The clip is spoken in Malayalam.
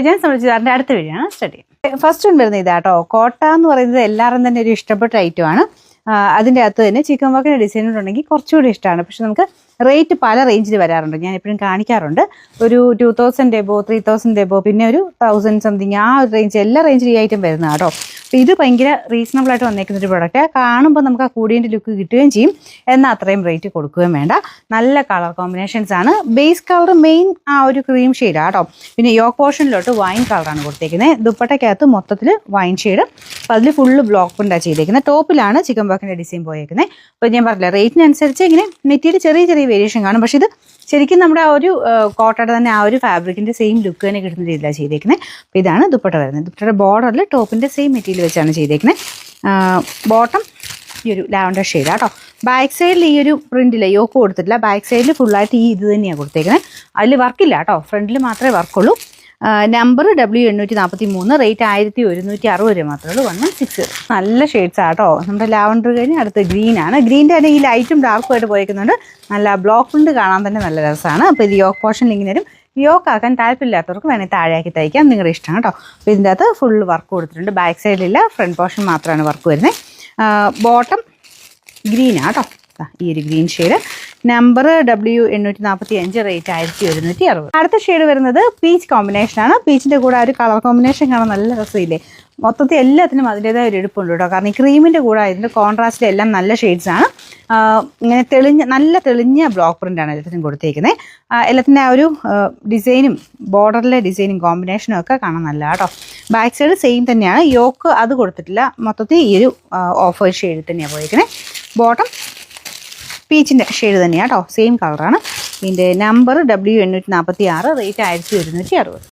ഞാൻ സംബന്ധിച്ചതിൻ്റെ അടുത്ത വീഡിയോ സ്റ്റഡി ഫസ്റ്റ് വരുന്നത് ഇതാട്ടോ. കോട്ട എന്ന് പറയുന്നത് എല്ലാവരും തന്നെ ഒരു ഇഷ്ടപ്പെട്ട ഐറ്റമാണ്. അതിൻ്റെ അകത്ത് തന്നെ ചിക്കൻ വർക്കിൻ്റെ ഡിസൈനുണ്ടെങ്കിൽ കുറച്ചുകൂടി ഇഷ്ടമാണ്. പക്ഷെ നമുക്ക് റേറ്റ് പല റേഞ്ചിൽ വരാറുണ്ട്. ഞാൻ എപ്പോഴും കാണിക്കാറുണ്ട്. ഒരു 2000 എബോ 3000 എബോ പിന്നെ ഒരു 1000 സംതിങ് ആ ഒരു റേഞ്ച് എല്ലാ റേഞ്ചിലും ഈ ഐറ്റം വരുന്നത് കേട്ടോ. അപ്പോൾ ഇത് ഭയങ്കര റീസണബിൾ ആയിട്ട് വന്നേക്കുന്ന ഒരു പ്രോഡക്റ്റ്. കാണുമ്പോൾ നമുക്ക് ആ കൂടിയതിൻ്റെ ലുക്ക് കിട്ടുകയും ചെയ്യും, എന്നാൽ അത്രയും റേറ്റ് കൊടുക്കുകയും വേണ്ട. നല്ല കളർ കോമ്പിനേഷൻസ് ആണ്. ബേസ് കളർ മെയിൻ ആ ഒരു ക്രീം ഷെയ്ഡാണ് കേട്ടോ. പിന്നെ യോക്ക് പോർഷനിലോട്ട് വൈൻ കളറാണ് കൊടുത്തേക്കുന്നത്. ദുപ്പട്ടയ്ക്കകത്ത് മൊത്തത്തിൽ വൈൻ ഷെയ്ഡ്. അപ്പോൾ അതിൽ ഫുള്ള് ബ്ലോക്ക് പ്രിൻ്റാണ് ചെയ്തേക്കുന്നത്. ടോപ്പിലാണ് ചിക്കൻ വർക്കിൻ്റെ ഡിസൈൻ പോയേക്കുന്നത്. അപ്പോൾ ഞാൻ പറഞ്ഞില്ല, റേറ്റിനനുസരിച്ച് ഇങ്ങനെ മെറ്റീരിയൽ ചെറിയ ചെറിയ വേരിയേഷൻ കാണും. പക്ഷേ ഇത് ശരിക്കും നമ്മുടെ ആ ഒരു കോട്ടയുടെ തന്നെ ആ ഒരു ഫാബ്രിക്കിൻ്റെ സെയിം ലുക്ക് തന്നെ കിട്ടുന്ന രീതിയിലാണ് ചെയ്തേക്കുന്നത്. അപ്പോൾ ഇതാണ് ദുപ്പട്ട വരുന്നത്. ദുപ്പട്ടയുടെ ബോർഡറിൽ ടോപ്പിൻ്റെ സെയിം മെറ്റീരിയൽ വെച്ചാണ് ചെയ്തേക്കുന്നത്. ബോട്ടം ഈ ഒരു ലാവൻഡർ ഷെയ്ഡാണ് കേട്ടോ. ബാക്ക് സൈഡിൽ ഈ ഒരു പ്രിൻറ്റില്ല, യോക്ക് കൊടുത്തിട്ടില്ല. ബാക്ക് സൈഡിൽ ഫുള്ളായിട്ട് ഈ ഇത് തന്നെയാണ് കൊടുത്തേക്കുന്നത്. അതിൽ വർക്കില്ല കേട്ടോ, ഫ്രണ്ടിൽ മാത്രമേ വർക്കുള്ളൂ. നമ്പർ W843, റേറ്റ് 1160 രൂപ മാത്രമേ ഉള്ളൂ. 116. നല്ല ഷെയ്ഡ്സ് ആട്ടോ. നമ്മുടെ ലാവൻഡർ കഴിഞ്ഞ് അടുത്ത് ഗ്രീനാണ്. ഗ്രീൻ്റെ തന്നെ ഈ ലൈറ്റും ഡാർക്കും ആയിട്ട് പോയേക്കുന്നുണ്ട്. നല്ല ബ്ലോക്ക് പ്രിന്റ് കാണാൻ തന്നെ നല്ല രസമാണ്. അപ്പോൾ ഇത് യോക്ക് പോർഷനിൽ ഇങ്ങനെ വരും. യോക്ക് ആക്കാൻ താല്പര്യമില്ലാത്തവർക്ക് വേണമെങ്കിൽ താഴെയാക്കി തയ്ക്കാം, നിങ്ങളുടെ ഇഷ്ടമാണ് കേട്ടോ. അപ്പോൾ ഇതിൻ്റെ അകത്ത് ഫുൾ വർക്ക് കൊടുത്തിട്ടുണ്ട്. ബാക്ക് സൈഡിലില്ല, ഫ്രണ്ട് പോർഷൻ മാത്രമാണ് വർക്ക് വരുന്നത്. ബോട്ടം ഗ്രീനാണ് കേട്ടോ. ഈ ഒരു green shade. Number W845, rate 1160. അടുത്ത ഷെയ്ഡ് വരുന്നത് പീച്ച് കോമ്പിനേഷനാണ്. പീച്ചിൻ്റെ കൂടെ ഒരു കളർ കോമ്പിനേഷൻ കാണാൻ നല്ല രസമില്ലേ. മൊത്തത്തിൽ എല്ലാത്തിനും അതിൻ്റെതായ ഒരു എടുപ്പുണ്ട് കേട്ടോ. കാരണം ഈ ക്രീമിൻ്റെ കൂടെ ഇതിൻ്റെ കോൺട്രാസ്റ്റിൽ എല്ലാം നല്ല ഷെയ്ഡ്സാണ്. ഇങ്ങനെ നല്ല തെളിഞ്ഞ ബ്ലോക്ക് പ്രിൻ്റാണ് എല്ലാത്തിനും കൊടുത്തേക്കുന്നത്. എല്ലാത്തിൻ്റെ ആ ഒരു ഡിസൈനും ബോർഡറിലെ ഡിസൈനും കോമ്പിനേഷനും ഒക്കെ കാണാൻ നല്ല കേട്ടോ. ബാക്ക് സൈഡ് സെയിം തന്നെയാണ്. യോക്ക് അത് കൊടുത്തിട്ടില്ല. മൊത്തത്തിൽ ഈ ഒരു ഓഫ് വൈറ്റ് ഷെയ്ഡിൽ തന്നെയാണ് പോയിരിക്കുന്നത്. ബോട്ടം പീച്ചിൻ്റെ ഷെയ്ഡ് തന്നെയാണ് കേട്ടോ, സെയിം കളറാണ്. ഇതിൻ്റെ നമ്പർ W846, റേറ്റ് 1160.